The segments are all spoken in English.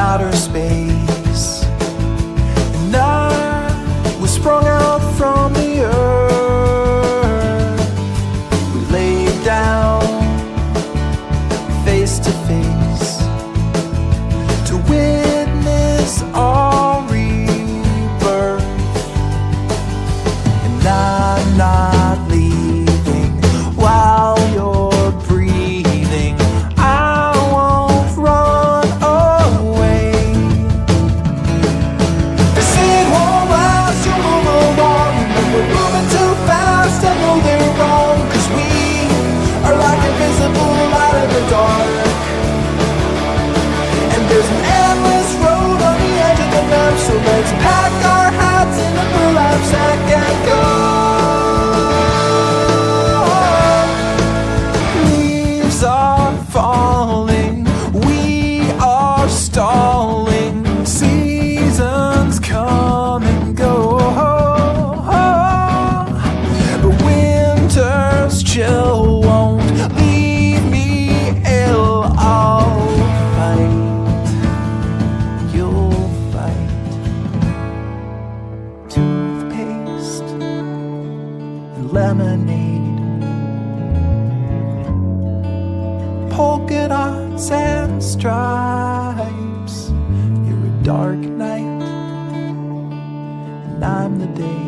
outer space, and I was sprung out from the earth. We laid down face to face to witness our rebirth, and I'm not leaving while you're breathing. I won't run away. This it won't last, you move along, but we're moving too fast. I know they're wrong, 'cause we are like invisible light in the dark, and there's an endless road on the edge of the map. So let's pack our hats in a burlap sack and go. Leaves are falling, we are stalling. Seasons come and go, but winter's chill won't leave me ill. I'll fight, you'll fight. Toothpaste and lemonade, polka dots and stripes. You're a dark night, and I'm the day.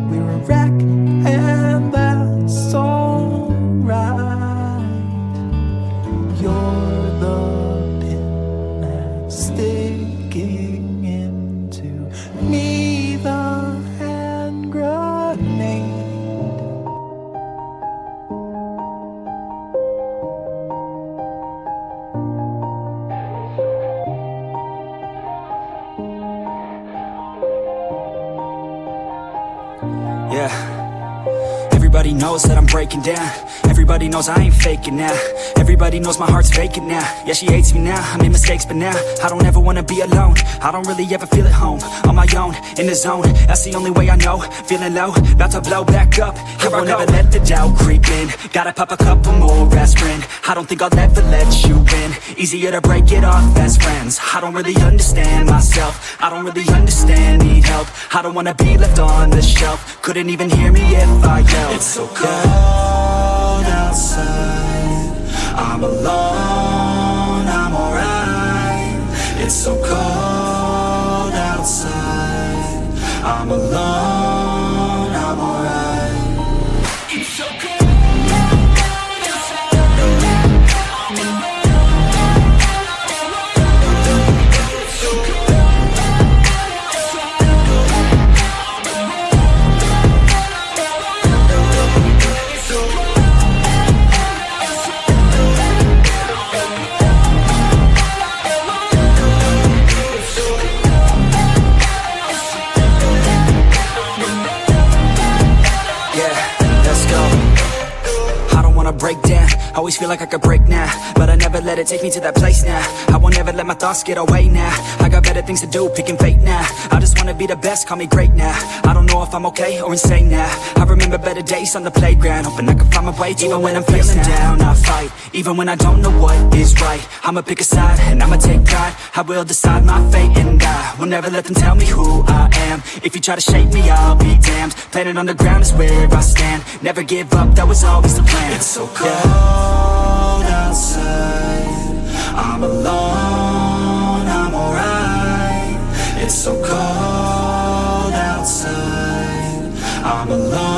We're a wreck, and that's alright. You're the pin that's sticking into me, the hand grenade. Yeah. Everybody knows that I'm breaking down. Everybody knows I ain't faking now. Everybody knows my heart's vacant now. Yeah, she hates me now, I made mistakes, but now I don't ever wanna be alone. I don't really ever feel at home. On my own, in the zone, that's the only way I know. Feeling low, about to blow back up. I won't ever let the doubt creep in. Gotta pop a couple more aspirin. I don't think I'll ever let you in. Easier to break it off best friends. I don't really understand myself. I don't really understand, need help. I don't wanna be left on the shelf. Couldn't even hear me if I yelled. It's so cold outside, I'm alone, I'm alright. It's so cold outside, I'm alone, I'm alright. It's so cold. Break down, always feel like I could break now, but I never let it take me to that place now. I won't ever let my thoughts get away now. I got better things to do, picking fate now. I just wanna be the best, call me great now. I don't know if I'm okay or insane now. I remember better days on the playground, hoping I can find my way. Even when I'm feeling down, I fight. Even when I don't know what is right, I'ma pick a side and I'ma take pride. I will decide my fate and I will never let them tell me who I am. If you try to shake me, I'll be damned. Planet on the ground is where I stand. Never give up, that was always the plan. It's so cold outside, I'm alone, I'm alright. It's so cold outside, I'm alone.